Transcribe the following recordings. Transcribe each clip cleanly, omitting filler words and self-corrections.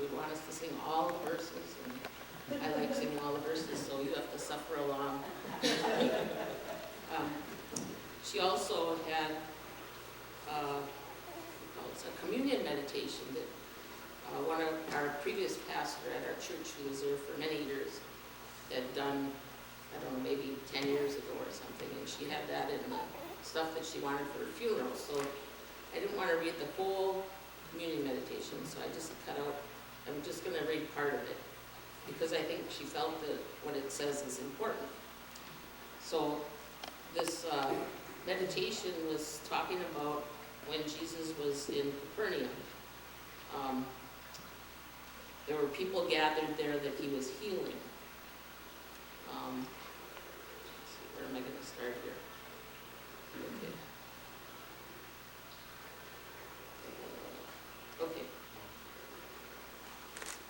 would want us to sing all the verses, and I like singing all the verses, so you have to suffer along. She also had it's a communion meditation that one of our previous pastor at our church, who was there for many years, had done, I don't know, maybe 10 years ago or something, and she had that in the stuff that she wanted for her funeral. So I didn't want to read the whole communion meditation, so I just cut out, I'm just going to read part of it, because I think she felt that what it says is important. So this meditation was talking about when Jesus was in Capernaum. There were people gathered there that he was healing. Let's see, where am I going to start here? Okay.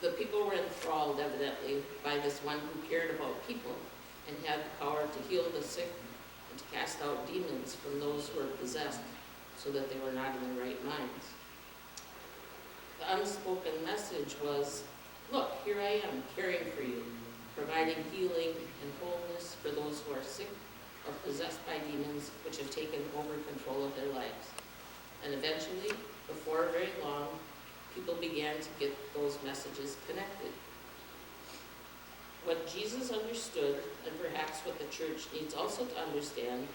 The people were enthralled, evidently, by this one who cared about people and had the power to heal the sick and to cast out demons from those who were possessed, so that they were not in their right minds. The unspoken message was, look, here I am, caring for you, providing healing and wholeness for those who are sick or possessed by demons which have taken over control of their lives. And eventually, before very long, people began to get those messages connected. What Jesus understood, and perhaps what the church needs also to understand,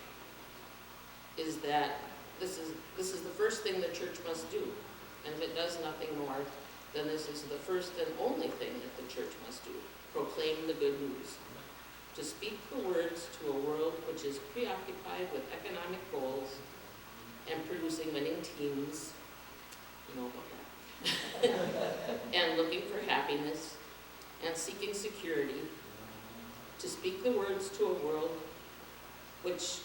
is that this is the first thing the church must do. And if it does nothing more, then this is the first and only thing that the church must do: proclaim the good news. To speak the words to a world which is preoccupied with economic goals and producing winning teams, you know about that, and looking for happiness and seeking security. To speak the words to a world which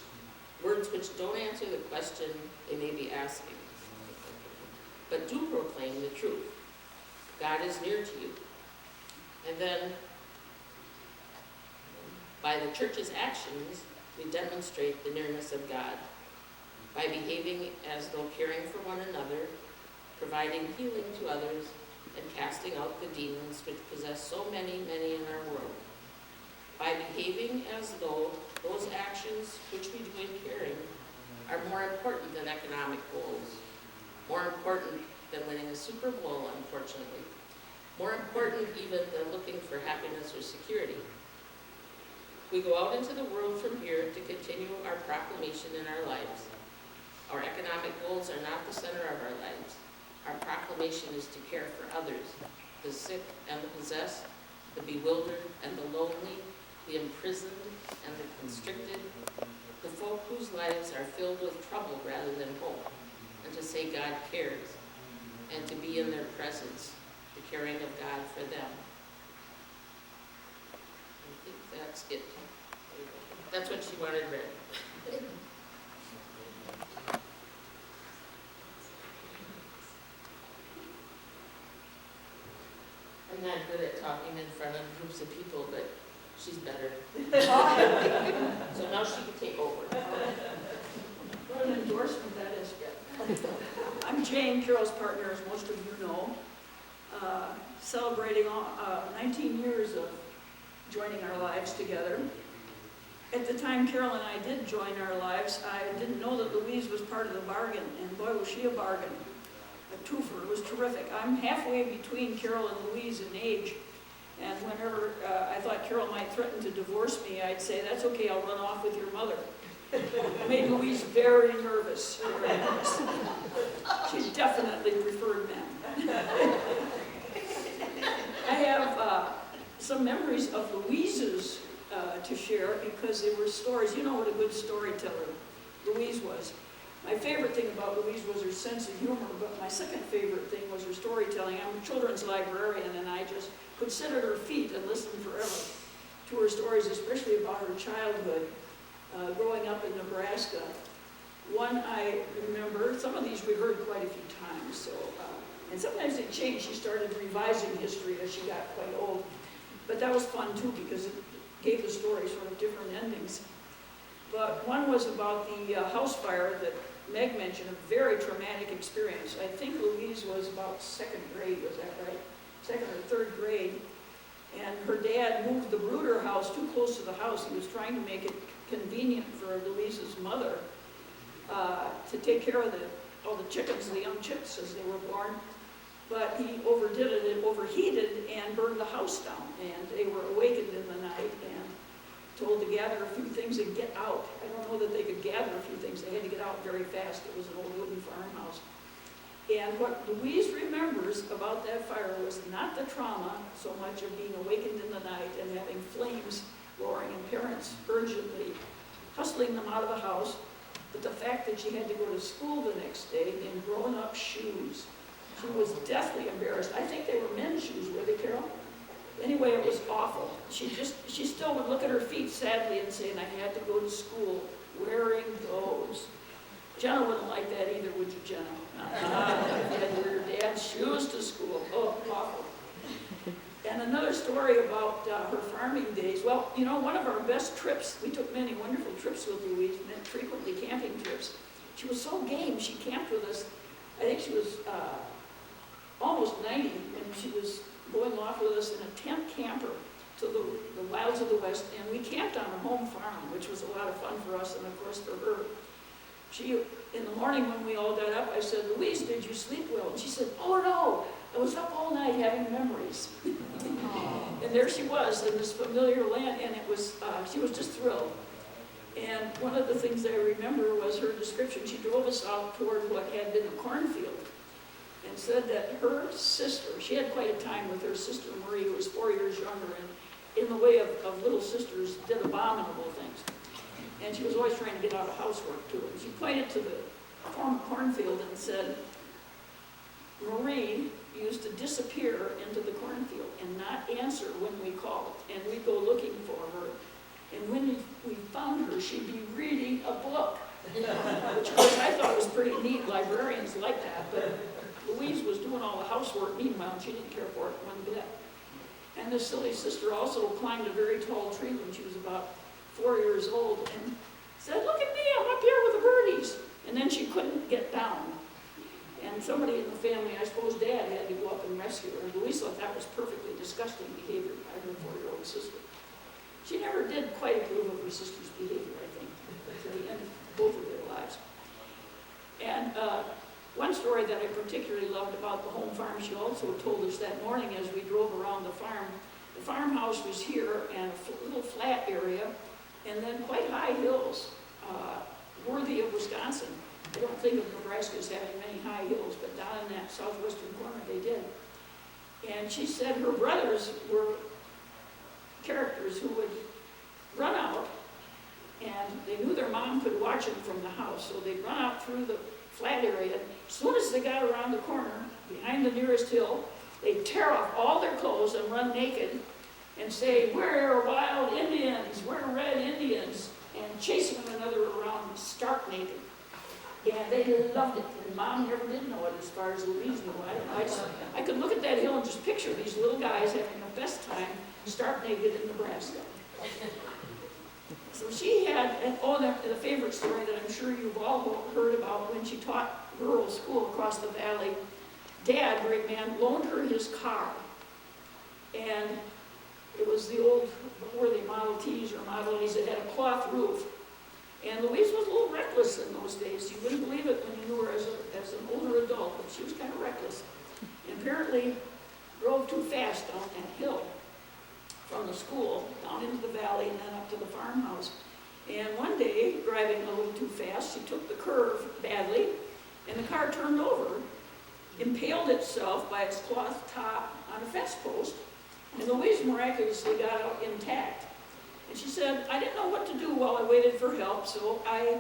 don't answer the question they may be asking, but do proclaim the truth. God is near to you. And then, by the church's actions, we demonstrate the nearness of God by behaving as though caring for one another, providing healing to others, and casting out the demons which possess so many, many in our world. By behaving as though those actions which we do in caring are more important than economic goals, more important than winning a Super Bowl, unfortunately, more important even than looking for happiness or security. We go out into the world from here to continue our proclamation in our lives. Our economic goals are not the center of our lives. Our proclamation is to care for others, the sick and the possessed, the bewildered and the lonely, the imprisoned and the constricted, the folk whose lives are filled with trouble rather than hope, and to say God cares, and to be in their presence, the caring of God for them. I think that's it. That's what she wanted read. I'm not good at talking in front of groups of people, but she's better. So now she can take over. What an endorsement that is. I'm Jane, Carol's partner, as most of you know, celebrating 19 years of joining our lives together. At the time Carol and I did join our lives, I didn't know that Louise was part of the bargain, and boy was she a bargain. A twofer. It was terrific. I'm halfway between Carol and Louise in age, and whenever I thought Carol might threaten to divorce me, I'd say, that's okay, I'll run off with your mother. It made Louise very nervous. Very nervous. She definitely preferred men. I have some memories of Louise's to share, because they were stories. You know what a good storyteller Louise was. My favorite thing about Louise was her sense of humor, but my second favorite thing was her storytelling. I'm a children's librarian, and I just could sit at her feet and listen forever to her stories, especially about her childhood, growing up in Nebraska. One I remember, some of these we heard quite a few times, so, and sometimes they changed. She started revising history as she got quite old. But that was fun too, because it gave the story sort of different endings. But one was about the house fire that Meg mentioned, a very traumatic experience. I think Louise was about second grade, was that right? Second or And her dad moved the brooder house too close to the house. He was trying to make it convenient for Louise's mother to take care of all the chickens, the young chicks as they were born. But he overdid it, it overheated and burned the house down. And they were awakened in the night and told to gather a few things and get out. I don't know that they could gather a few things. They had to get out very fast. It was an old wooden farmhouse. And what Louise remembers about that fire was not the trauma so much of being awakened in the night and having flames roaring and parents urgently hustling them out of the house, but the fact that she had to go to school the next day in grown-up shoes. She was deathly embarrassed. I think they were men's shoes, were they, Carol? Anyway, it was awful. She still would look at her feet sadly and say, and I had to go to school wearing those. Jenna wouldn't like that either, would you, Jenna? You had to wear your dad's shoes to school. Oh, awful. And another story about her farming days. Well, you know, one of our best trips, we took many wonderful trips with Louise, frequently camping trips. She was so game, she camped with us. I think she was almost 90, and she was going off with us in a tent camper to the wilds of the West, and we camped on her home farm, which was a lot of fun for us and, of course, for her. In the morning when we all got up, I said, Louise, did you sleep well? And she said, oh no, I was up all night having memories. And there she was in this familiar land, and it was, she was just thrilled. And one of the things I remember was her description. She drove us out toward what had been a cornfield and said that her sister, she had quite a time with her sister Marie, who was 4 years younger, and in the way of little sisters, did abominable things. And she was always trying to get out of housework too. And she pointed to the cornfield and said, Marie used to disappear into the cornfield and not answer when we called. And we'd go looking for her. And when we found her, she'd be reading a book, which of course I thought was pretty neat. Librarians like that. But Louise was doing all the housework meanwhile, and she didn't care for it one bit. And this silly sister also climbed a very tall tree when she was about 4 years old and said, look at me, I'm up here with the birdies. And then she couldn't get down. And somebody in the family, I suppose Dad, had to go up and rescue her. And Louise thought that was perfectly disgusting behavior by her 4-year-old sister. She never did quite approve of her sister's behavior, I think, to the end of both of their lives. And one story that I particularly loved about the home farm, she also told us that morning as we drove around the farm. The farmhouse was here and a little flat area, and then quite high hills, worthy of Wisconsin. I don't think of Nebraska as having many high hills, but down in that southwestern corner they did. And she said her brothers were characters who would run out, and they knew their mom could watch them from the house, so they'd run out through the flat area. As soon as they got around the corner, behind the nearest hill, they'd tear off all their clothes and run naked and say, we're wild Indians, we're red Indians, and chase one another around stark naked. And they loved it, and Mom never did know it as far as Louise knew. I could look at that hill and just picture these little guys having the best time stark naked in Nebraska. So she had, the favorite story that I'm sure you've all heard about when she taught rural school across the valley. Dad, great man, loaned her his car. And it was the old, what were they, Model Ts or Model A's that had a cloth roof. And Louise was a little reckless in those days. You wouldn't believe it when you knew her as an older adult, but she was kind of reckless. And apparently drove too fast down that hill from the school down into the valley and then up to the farmhouse. And one day, driving a little too fast, she took the curve badly, and the car turned over, impaled itself by its cloth top on a fence post, and Louise miraculously got out intact. And she said, I didn't know what to do while I waited for help, so I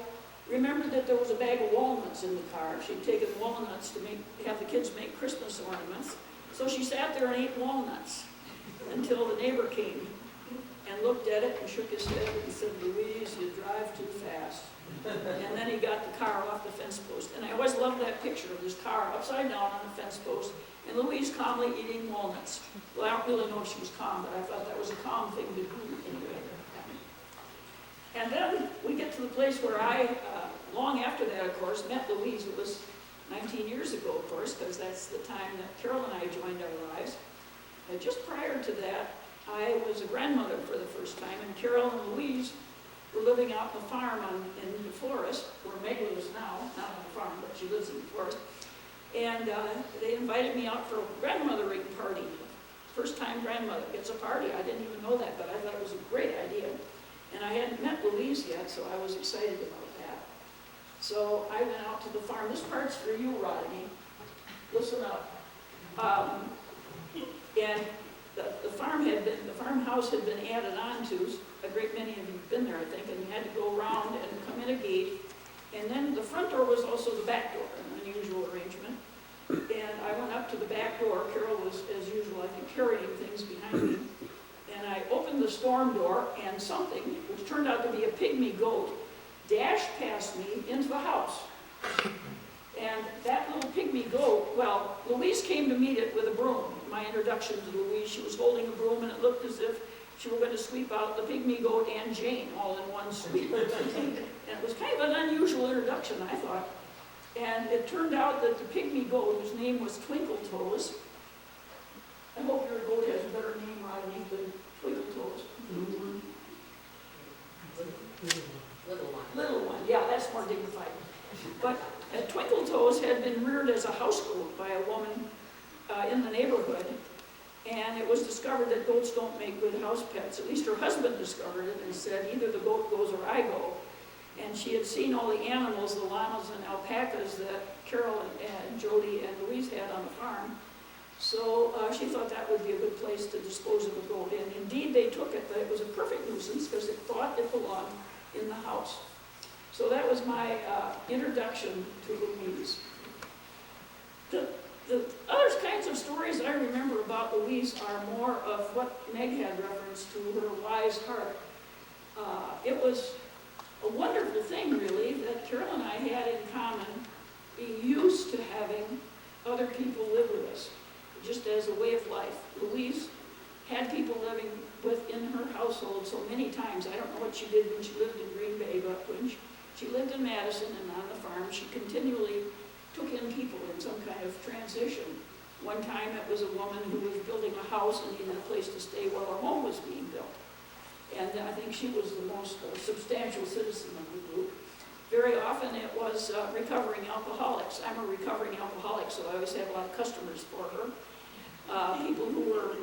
remembered that there was a bag of walnuts in the car. She'd taken walnuts to have the kids make Christmas ornaments. So she sat there and ate walnuts until the neighbor came and looked at it and shook his head and said, Louise, you drive too fast. And then he got the car off the fence post. And I always loved that picture of this car upside down on the fence post and Louise calmly eating walnuts. Well, I don't really know if she was calm, but I thought that was a calm thing to do anyway. And then we get to the place where I, long after that, of course, met Louise. It was 19 years ago, of course, because that's the time that Carol and I joined our lives. And just prior to that, I was a grandmother for the first time, and Carol and Louise were living out on the farm in the forest, where Meg lives now, not on the farm, but she lives in the forest. And they invited me out for a grandmothering party. First time grandmother gets a party. I didn't even know that, but I thought it was a great idea. And I hadn't met Louise yet, so I was excited about that. So I went out to the farm. This part's for you, Rodney. Listen up. And the farmhouse had been added on to. A great many of you have been there, I think, and you had to go around and come in a gate. And then the front door was also the back door, an unusual arrangement. And I went up to the back door. Carol was, as usual, I think, carrying things behind me. And I opened the storm door, and something, which turned out to be a pygmy goat, dashed past me into the house. And that little pygmy goat, well, Louise came to meet it with a broom. My introduction to Louise, she was holding a broom, and it looked as if she were going to sweep out the pygmy goat and Jane all in one sweep. And it was kind of an unusual introduction, I thought. And it turned out that the pygmy goat, whose name was Twinkle Toes, I hope your goat has a better name, Rodney, than Twinkle Toes. Little one. Little one, yeah, that's more dignified. But Twinkle Toes had been reared as a house goat by a woman in the neighborhood. And it was discovered that goats don't make good house pets. At least her husband discovered it and said, either the goat goes or I go. And she had seen all the animals, the llamas and alpacas that Carol and Jody and Louise had on the farm. So she thought that would be a good place to dispose of a goat. And indeed they took it, but it was a perfect nuisance because it thought it belonged in the house. So that was my introduction to Louise. The other kinds of stories I remember about Louise are more of what Meg had referenced to, her wise heart. It was a wonderful thing, really, that Carol and I had in common, being used to having other people live with us, just as a way of life. Louise had people living within her household so many times. I don't know what she did when she lived in Green Bay, but when she lived in Madison and on the farm, she continually took in people in some kind of transition. One time it was a woman who was building a house and needed a place to stay while her home was being built. And I think she was the most substantial citizen of the group. Very often it was recovering alcoholics. I'm a recovering alcoholic, so I always had a lot of customers for her. People who were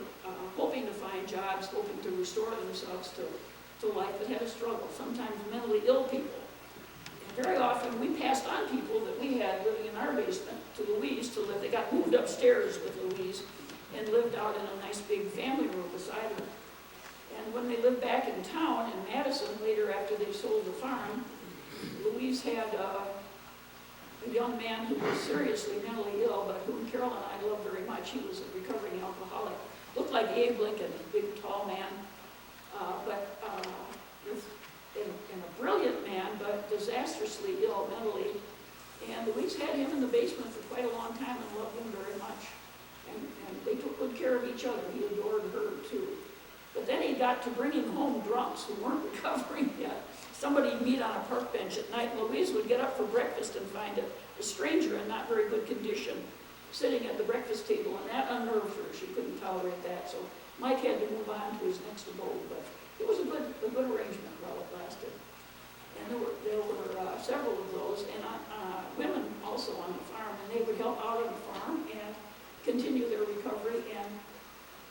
hoping to find jobs, hoping to restore themselves to life, but had a struggle. Sometimes mentally ill people. Very often we passed on people that we had living in our basement to Louise to live. They got moved upstairs with Louise and lived out in a nice big family room beside her. And when they lived back in town in Madison later after they sold the farm, Louise had a young man who was seriously mentally ill, but whom Carol and I loved very much. He was a recovering alcoholic. Looked like Abe Lincoln, a big tall man, and a brilliant man, but disastrously ill mentally. And Louise had him in the basement for quite a long time and loved him very much. And they took good care of each other. He adored her too. But then he got to bringing home drunks who weren't recovering yet. Somebody'd meet on a park bench at night, and Louise would get up for breakfast and find a stranger in not very good condition sitting at the breakfast table, and that unnerved her. She couldn't tolerate that. So Mike had to move on to his next abode, but it was a good arrangement while it lasted. And there were several of those, and women also on the farm, and they would help out on the farm and continue their recovery, and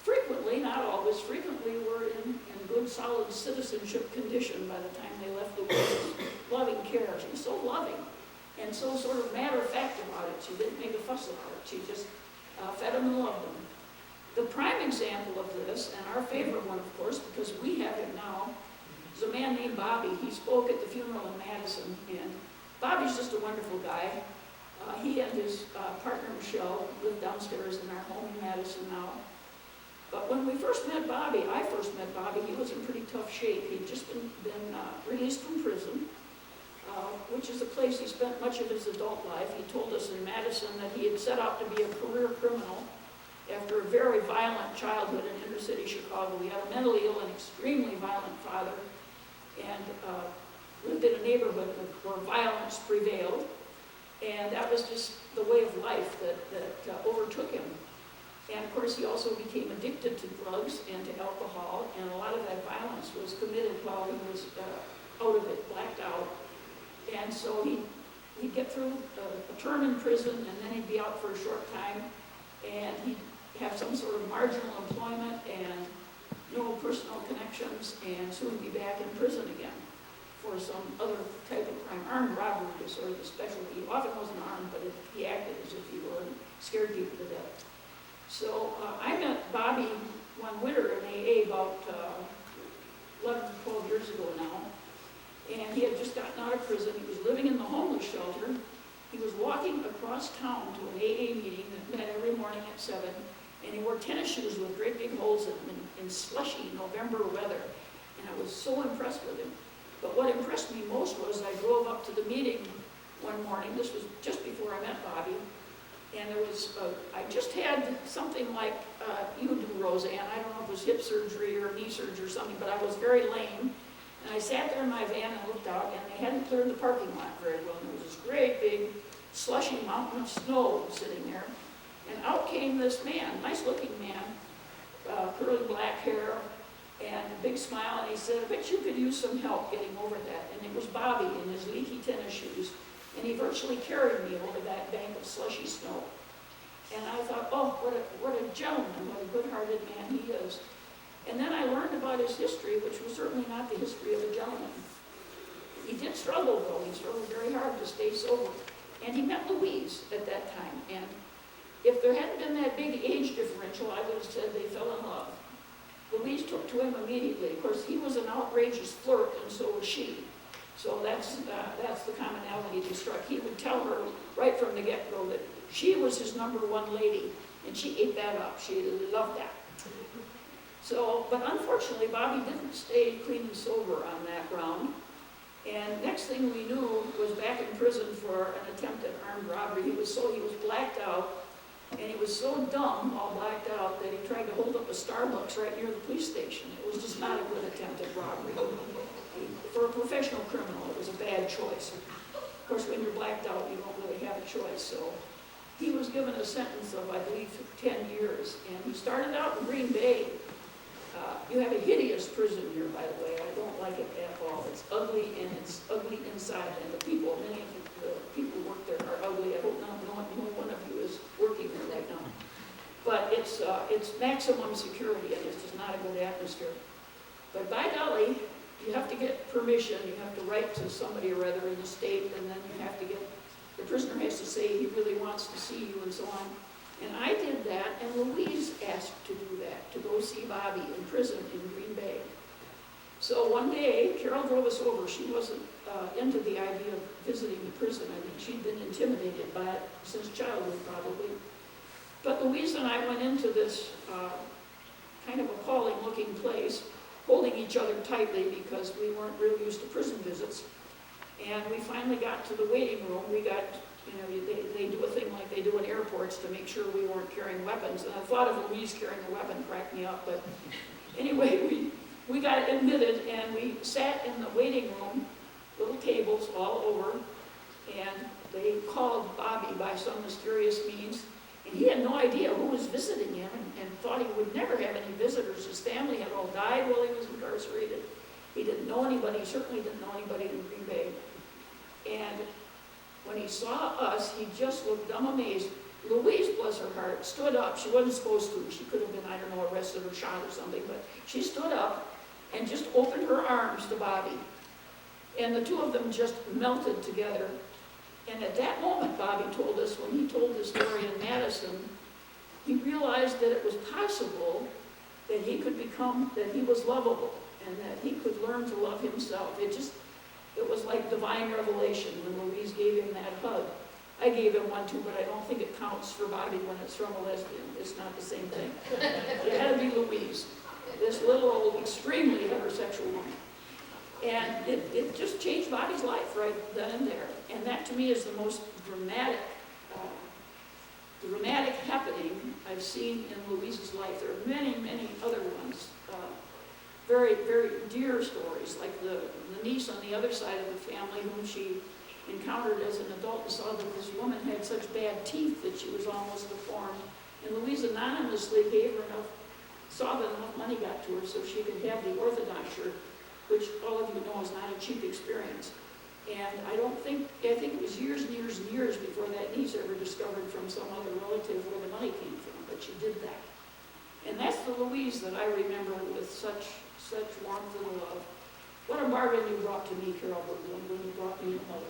frequently, not always, frequently were in good, solid citizenship condition by the time they left the world. Loving care. She was so loving and so sort of matter-of-fact about it. She didn't make a fuss about it. She just fed them and loved them. The prime example of this, and our favorite one, of course, because we have him now, is a man named Bobby. He spoke at the funeral in Madison, and Bobby's just a wonderful guy. He and his partner, Michelle, live downstairs in our home in Madison now. But when we first met Bobby, I first met Bobby, he was in pretty tough shape. He'd just been released from prison, which is a place he spent much of his adult life. He told us in Madison that he had set out to be a career criminal after a very violent childhood in inner city Chicago. He had a mentally ill and extremely violent father, and lived in a neighborhood where violence prevailed. And that was just the way of life that overtook him. And of course, he also became addicted to drugs. drugs and to alcohol, and a lot of that violence was committed while he was out of it, blacked out. And so he'd get through a term in prison, and then he'd be out for a short time, and he'd have some sort of marginal employment and no personal connections, and soon be back in prison again for some other type of crime. Armed robbery was sort of the specialty. He often wasn't armed, but he acted as if he were and scared people to death. So I met Bobby one winter in AA about 11 or 12 years ago now, and he had just gotten out of prison. He was living in the homeless shelter. He was walking across town to an AA meeting that met every morning at 7, and he wore tennis shoes with great big holes in them in slushy November weather, and I was so impressed with him. But what impressed me most was I drove up to the meeting one morning. This was just before I met Bobby, and there was, I just had something like you do, Roseanne. I don't know if it was hip surgery or knee surgery or something, but I was very lame. And I sat there in my van and looked out, and they hadn't cleared the parking lot very well. And there was this great big slushy mountain of snow sitting there. And out came this man, nice looking man, curly black hair, and a big smile, and he said, I bet you could use some help getting over that. And it was Bobby in his leaky tennis shoes, and he virtually carried me over that bank of slushy snow. And I thought, oh, what a gentleman, what a good-hearted man he is. And then I learned about his history, which was certainly not the history of a gentleman. He did struggle, though. He struggled very hard to stay sober. And he met Louise at that time. And if there hadn't been that big age differential, I would have said they fell in love. Louise took to him immediately. Of course, he was an outrageous flirt, and so was she. So that's the commonality they struck. He would tell her right from the get-go that she was his #1 lady, and she ate that up. She loved that. So, but unfortunately, Bobby didn't stay clean and sober on that round. And next thing we knew was back in prison for an attempted armed robbery. He was blacked out. And he was so dumb, all blacked out, that he tried to hold up a Starbucks right near the police station. It was just not a good attempted robbery. For a professional criminal, it was a bad choice. Of course, when you're blacked out, you don't really have a choice. So he was given a sentence of, I believe, 10 years. And he started out in Green Bay. You have a hideous prison here, by the way. I don't like it at all. It's ugly, and it's ugly inside. And the people, many of the people who work there are ugly. I hope no one of you is working there right now. But it's maximum security, and it's just not a good atmosphere. But by golly, you have to get permission. You have to write to somebody or other in the state, and then you have to get, the prisoner has to say he really wants to see you and so on. And I did that, and Louise asked to do that, to go see Bobby in prison in Green Bay. So one day, Carol drove us over. She wasn't into the idea of visiting the prison. I think she'd been intimidated by it since childhood, probably. But Louise and I went into this kind of appalling-looking place, holding each other tightly because we weren't real used to prison visits. And we finally got to the waiting room. We got, they do a thing like they do in airports to make sure we weren't carrying weapons. And I thought of Louise carrying a weapon cracked me up. But anyway, we got admitted, and we sat in the waiting room, little tables all over, and they called Bobby by some mysterious means. And he had no idea who was visiting him, and thought he would never have any visitors. His family had all died while he was incarcerated. He didn't know anybody. He certainly didn't know anybody in Green Bay. And when he saw us, he just looked dumb amazed. Louise, bless her heart, stood up. She wasn't supposed to. She could have been, I don't know, arrested or shot or something, but she stood up and just opened her arms to Bobby. And the two of them just melted together. And at that moment, Bobby told us, when he told this story in Madison, he realized that it was possible that he could become, that he was lovable, and that he could learn to love himself. It was like divine revelation when Louise gave him that hug. I gave him one too, but I don't think it counts for Bobby when it's from a lesbian. It's not the same thing. It had to be Louise, this little old, extremely heterosexual woman. And it just changed Bobby's life right then and there. And that to me is the most dramatic happening I've seen in Louise's life. There are many, many other ones. Very, very dear stories, like the niece on the other side of the family whom she encountered as an adult and saw that this woman had such bad teeth that she was almost deformed. And Louise anonymously gave her enough saw that enough money got to her so she could have the orthodonture, which all of you know is not a cheap experience. And I think it was years and years and years before that niece ever discovered from some other relative where the money came from, but she did that. And that's the Louise that I remember with such warmth and love. What a bargain you brought to me, Carol Berglund, when you brought me a mother.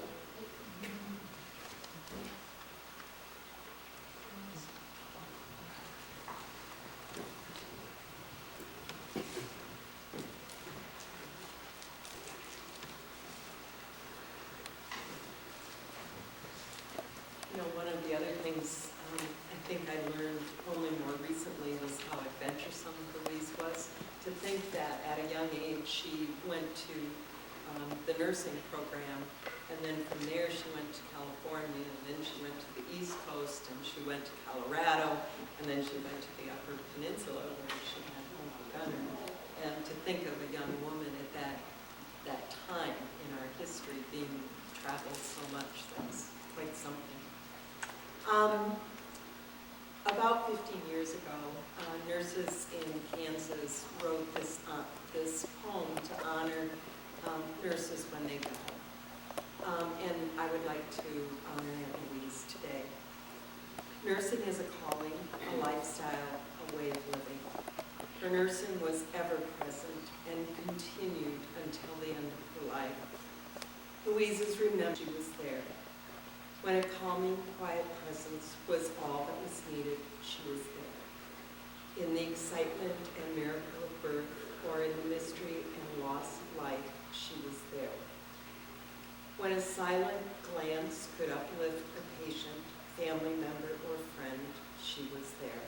You know, one of the other things I think I learned only more recently was how adventuresome Louise was. To think that at a young age she went to the nursing program, and then from there she went to California, and then she went to the East Coast, and she went to Colorado, and then she went to the Upper Peninsula where she had home begun. And to think of a young woman at that time in our history being traveled so much, that's quite something. About 15 years ago, nurses in Kansas wrote this poem to honor nurses when they go. And I would like to honor Aunt Louise today. Nursing is a calling, a lifestyle, a way of living. Her nursing was ever present and continued until the end of her life. Louise is remembered, she was there. When a calming, quiet presence was all that was needed, she was there. In the excitement and miracle of birth, or in the mystery and loss of life, she was there. When a silent glance could uplift a patient, family member, or friend, she was there.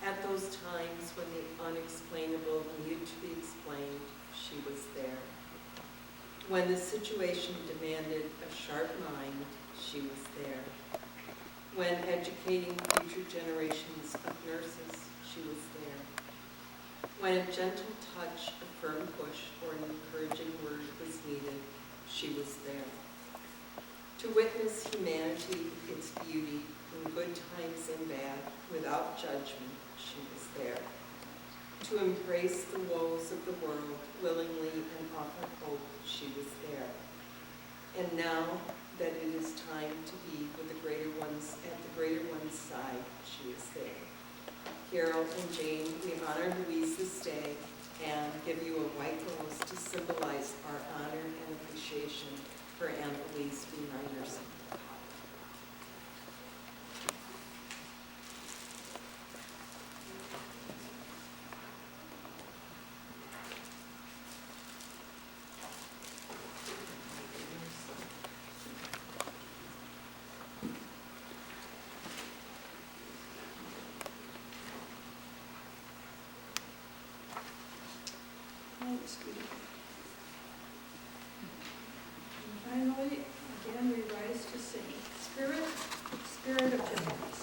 At those times when the unexplainable needed to be explained, she was there. When the situation demanded a sharp mind, she was there. When educating future generations of nurses, she was there. When a gentle touch, a firm push, or an encouraging word was needed, she was there. To witness humanity, its beauty, in good times and bad, without judgment, she was there. To embrace the woes of the world willingly and offer hope, she was there. And now that it is time to be with the greater ones at the greater one's side, she is there. Carol and Jane, we honor Louise this day and give you a white rose to symbolize our honor and appreciation for Aunt Louise being our nursing. Thanks, Peter. And finally, again, we rise to sing. Spirit, Spirit of gentleness.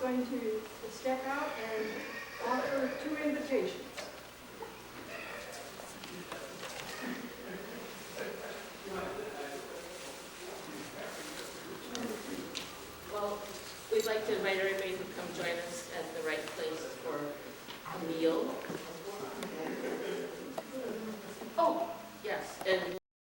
going to step out and offer 2 invitations. Well, we'd like to invite everybody to come join us